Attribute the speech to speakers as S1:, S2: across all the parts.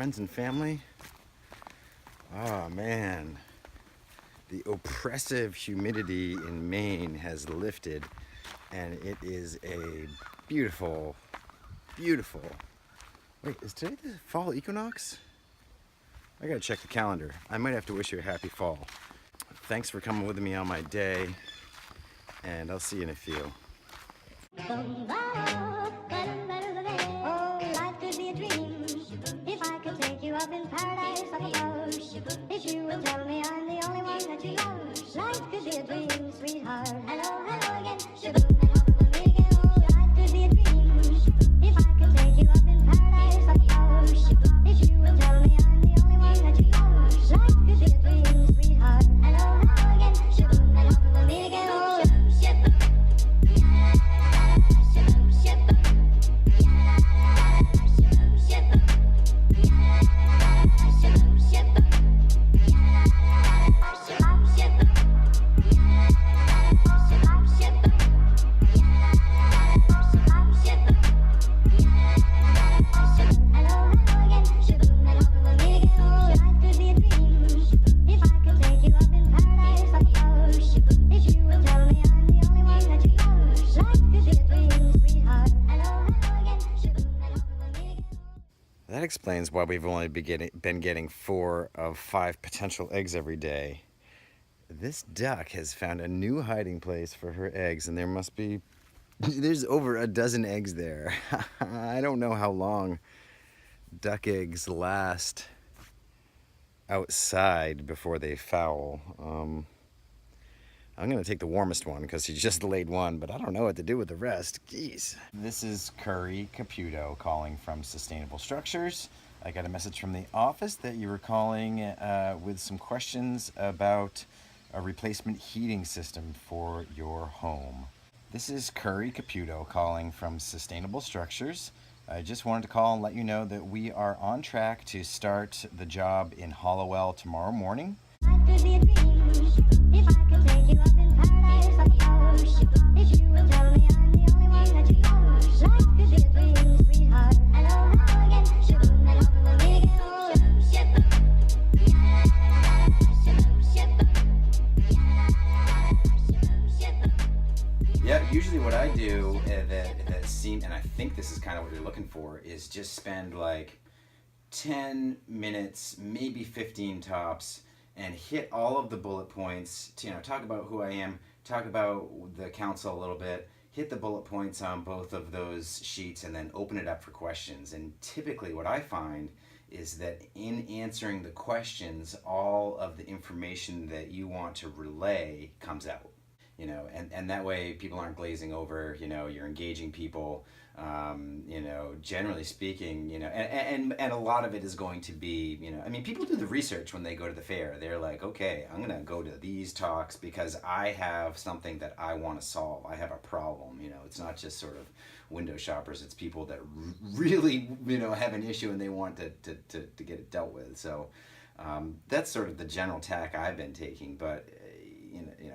S1: friends and family. Oh man, the oppressive humidity in Maine has lifted, and it is a beautiful, beautiful. Wait, is today the fall equinox? I gotta check the calendar. I might have to wish you a happy fall. Thanks for coming with me on my day, and I'll see you in a few.
S2: Oh, life could be a dream if I could take you up in paradise up above. If you would tell me I'm the only one that you love, life could be a dream, sweetheart. Hello, hello again. Shaboom, and me again. Oh, life could be a dream if I could take you up in paradise up above. If you would tell me I'm the only one that you love, life could be a dream, sweetheart. Hello, hello again. Shaboom, and me again. Oh,
S1: That explains why we've only been getting 4 of 5 potential eggs every day. This duck has found a new hiding place for her eggs, and there's over a dozen eggs there. I don't know how long duck eggs last outside before they foul. I'm gonna take the warmest one because she just laid one, but I don't know what to do with the rest. Jeez. This is Caputo calling from Sustainable Structures. I got a message from the office that you were calling with some questions about a replacement heating system for your home. This is Caputo calling from Sustainable Structures. I just wanted to call and let you know that we are on track to start the job in Hollowell tomorrow morning.
S2: if I could take you up in paradise up above. If you would tell me I'm the only one that you love, life could be a dream, sweetheart. Hello, hello again. Shaboom, and me again. Oh,
S1: Yeah, usually what I do that seems, and I think this is kind of what you're looking for, is just spend like 10 minutes, maybe 15 tops, and hit all of the bullet points to, talk about who I am, talk about the council a little bit, hit the bullet points on both of those sheets, and then open it up for questions. And typically what I find is that in answering the questions, all of the information that you want to relay comes out. And that way people aren't glazing over, you're engaging people, generally speaking, and a lot of it is going to be, people do the research when they go to the fair. They're like, okay, I'm going to go to these talks because I have something that I want to solve. I have a problem, it's not just sort of window shoppers. It's people that really, have an issue and they want to get it dealt with. So that's sort of the general tack I've been taking, but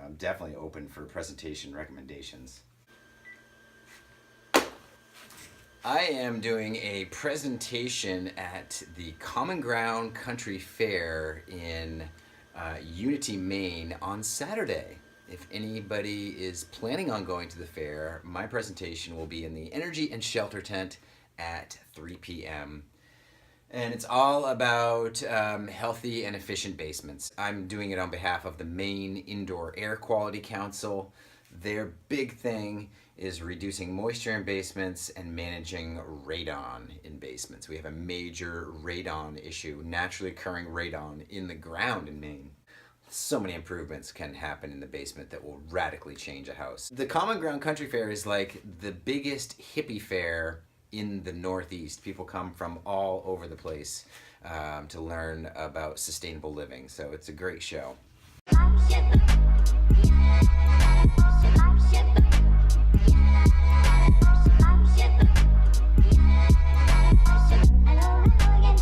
S1: I'm definitely open for presentation recommendations. I am doing a presentation at the Common Ground Country Fair in Unity, Maine on Saturday. If anybody is planning on going to the fair, my presentation will be in the Energy and Shelter Tent at 3 p.m. And it's all about healthy and efficient basements. I'm doing it on behalf of the Maine Indoor Air Quality Council. Their big thing is reducing moisture in basements and managing radon in basements. We have a major radon issue, naturally occurring radon in the ground in Maine. So many improvements can happen in the basement that will radically change a house. The Common Ground Country Fair is like the biggest hippie fair in the Northeast. People come from all over the place to learn about sustainable living. So it's a great show.
S2: Hello, hello again.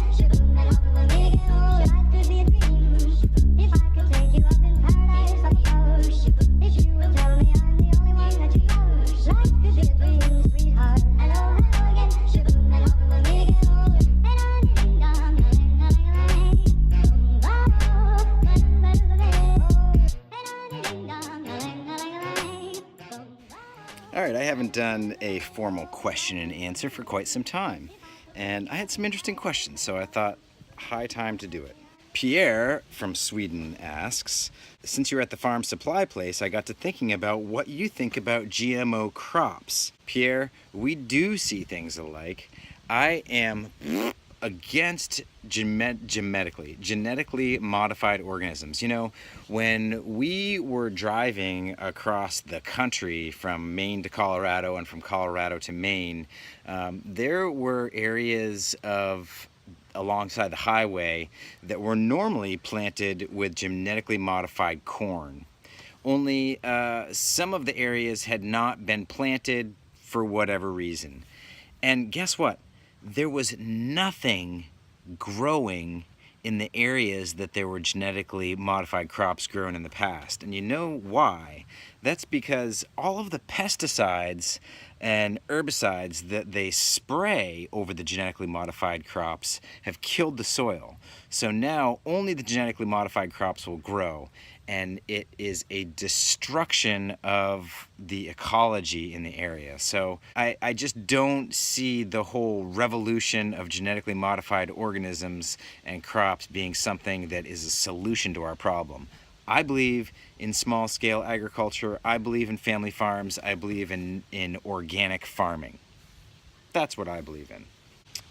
S1: All right, I haven't done a formal question and answer for quite some time, and I had some interesting questions, so I thought high time to do it. Pierre from Sweden asks, since you're at the farm supply place, I got to thinking about what you think about GMO crops. Pierre, we do see things alike. I am against genetically modified organisms. You know, when we were driving across the country from Maine to Colorado and from Colorado to Maine, there were areas of alongside the highway that were normally planted with genetically modified corn. Only some of the areas had not been planted for whatever reason. And guess what? There was nothing growing in the areas that there were genetically modified crops grown in the past. And you know why? That's because all of the pesticides and herbicides that they spray over the genetically modified crops have killed the soil. So now only the genetically modified crops will grow, and it is a destruction of the ecology in the area. So I just don't see the whole revolution of genetically modified organisms and crops being something that is a solution to our problem. I believe in small-scale agriculture. I believe in family farms. I believe in organic farming. That's what I believe in.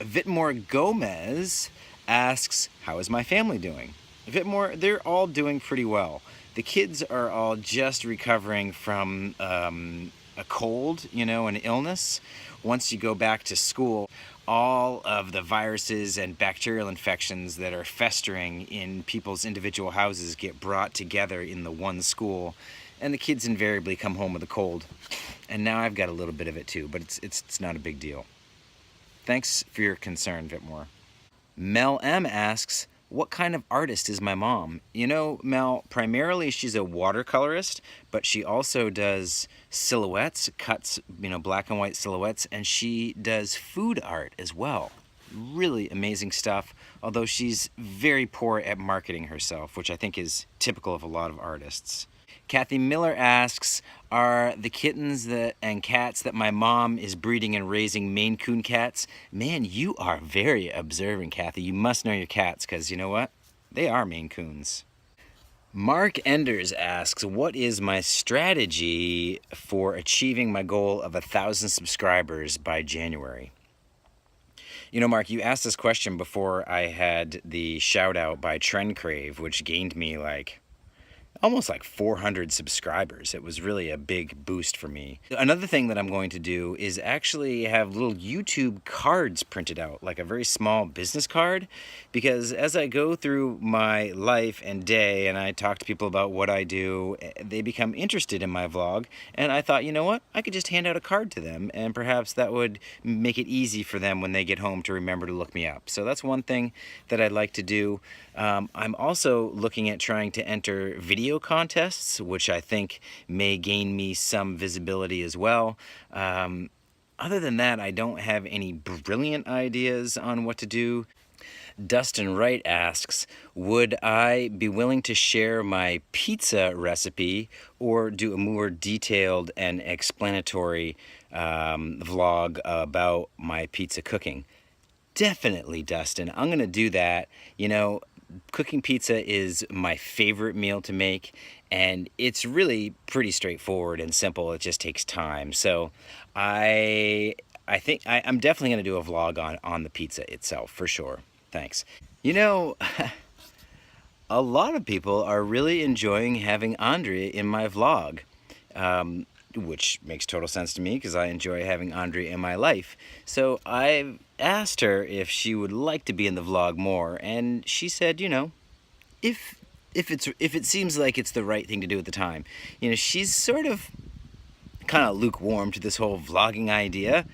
S1: Vitmore Gomez asks, how is my family doing? Vitmore, they're all doing pretty well. The kids are all just recovering from a cold, you know, an illness. Once you go back to school, all of the viruses and bacterial infections that are festering in people's individual houses get brought together in the one school, and the kids invariably come home with a cold. And now I've got a little bit of it too, but it's not a big deal. Thanks for your concern, Vitmore. Mel M asks, what kind of artist is my mom? You know, Mel, primarily she's a watercolorist, but she also does silhouettes, cuts, you know, black and white silhouettes, and she does food art as well. Really amazing stuff, although she's very poor at marketing herself, which I think is typical of a lot of artists. Kathy Miller asks, are the kittens and cats that my mom is breeding and raising Maine Coon cats? Man, you are very observant, Kathy. You must know your cats, because you know what? They are Maine Coons. Mark Enders asks, what is my strategy for achieving my goal of 1,000 subscribers by January? You know, Mark, you asked this question before I had the shout out by Trend Crave, which gained me almost 400 subscribers. It was really a big boost for me. Another thing that I'm going to do is actually have little YouTube cards printed out, like a very small business card, because as I go through my life and day and I talk to people about what I do, they become interested in my vlog, and I thought, you know what, I could just hand out a card to them, and perhaps that would make it easy for them when they get home to remember to look me up. So that's one thing that I'd like to do. I'm also looking at trying to enter video contests, which I think may gain me some visibility as well. Other than that, I don't have any brilliant ideas on what to do. Dustin Wright asks, would I be willing to share my pizza recipe or do a more detailed and explanatory vlog about my pizza cooking? Definitely, Dustin. I'm going to do that. You know, cooking pizza is my favorite meal to make, and it's really pretty straightforward and simple. It just takes time. So I think I'm definitely going to do a vlog on the pizza itself, for sure. Thanks. You know, a lot of people are really enjoying having Andrea in my vlog, which makes total sense to me because I enjoy having Andrea in my life. So I've asked her if she would like to be in the vlog more, and she said, you know, if it seems like it's the right thing to do at the time. You know, she's sort of kind of lukewarm to this whole vlogging idea.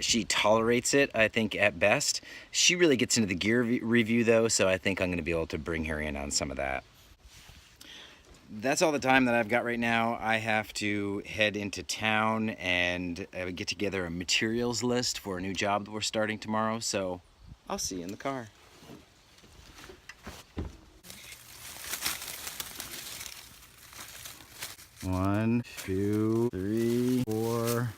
S1: She tolerates it, I think, at best. She really gets into the gear review though, so I think I'm going to be able to bring her in on some of that. That's all the time that I've got right now. I have to head into town and get together a materials list for a new job that we're starting tomorrow, so I'll see you in the car. 1, 2, 3, 4.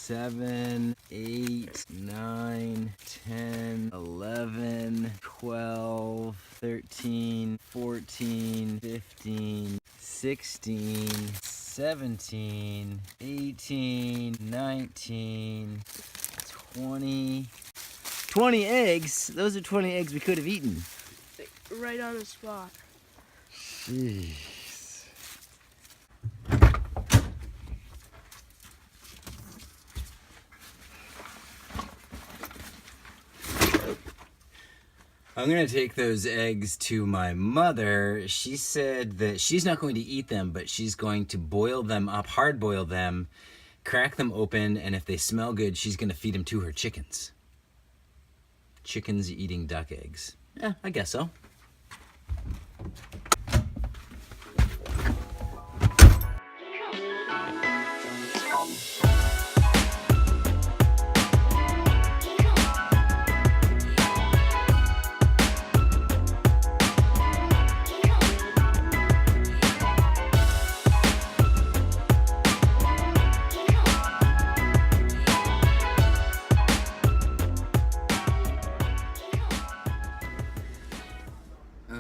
S1: 7, 8, 9, 10, 11, 12, 13, 14, 15, 16, 17, 18, 19, 20. 20 eggs? Those are 20 eggs we could have eaten.
S3: Right on the spot.
S1: Jeez. I'm gonna take those eggs to my mother. She said that she's not going to eat them, but she's going to boil them up, hard boil them, crack them open, and if they smell good, she's gonna feed them to her chickens. Chickens eating duck eggs. Yeah, I guess so.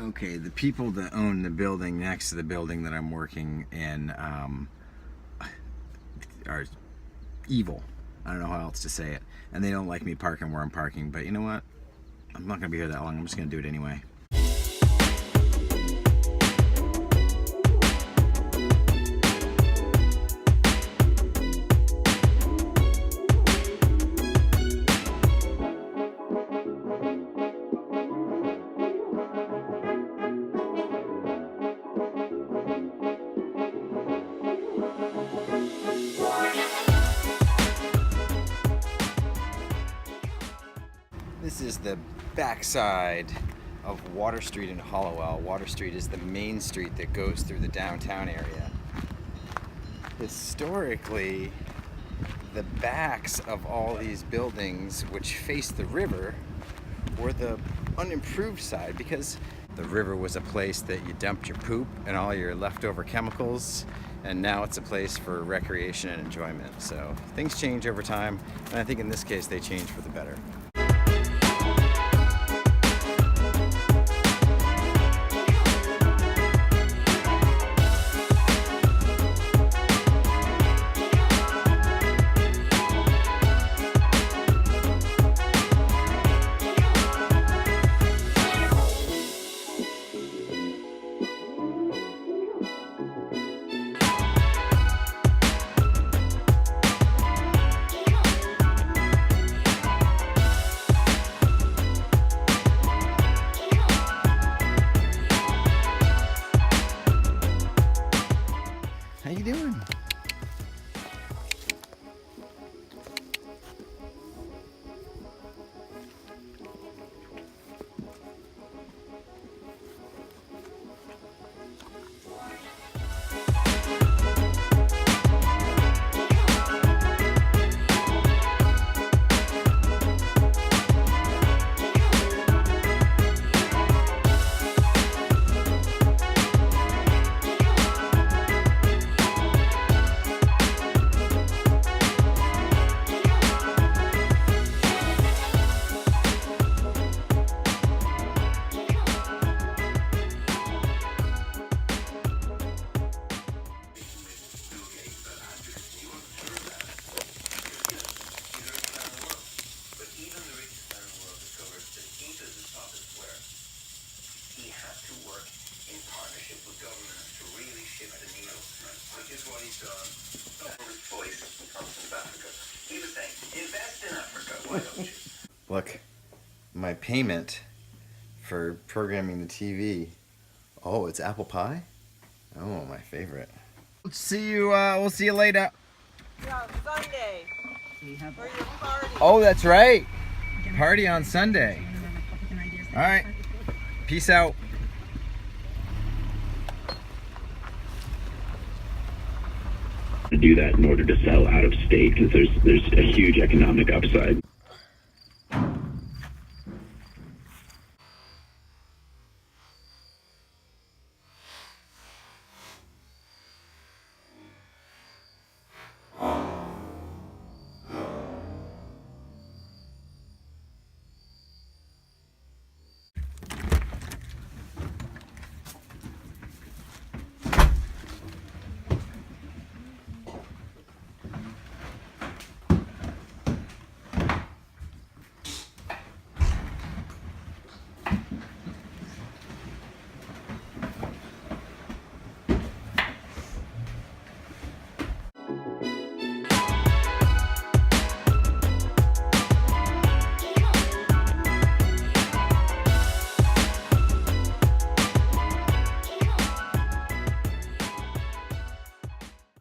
S1: Okay, the people that own the building next to the building that I'm working in are evil. I don't know how else to say it. And they don't like me parking where I'm parking, but you know what? I'm not gonna be here that long. I'm just gonna do it anyway. This is the backside of Water Street in Hollowell. Water Street is the main street that goes through the downtown area. Historically, the backs of all these buildings which face the river were the unimproved side because the river was a place that you dumped your poop and all your leftover chemicals, and now it's a place for recreation and enjoyment. So things change over time, and I think in this case they change for the better. How you doing? Look, my payment for programming the TV. Oh, it's apple pie? Oh, my favorite. We'll see you later.
S3: Yeah, Sunday. For your party.
S1: Oh, that's right. Party on Sunday. All right. Peace out.
S4: To do that in order to sell out of state because there's a huge economic upside.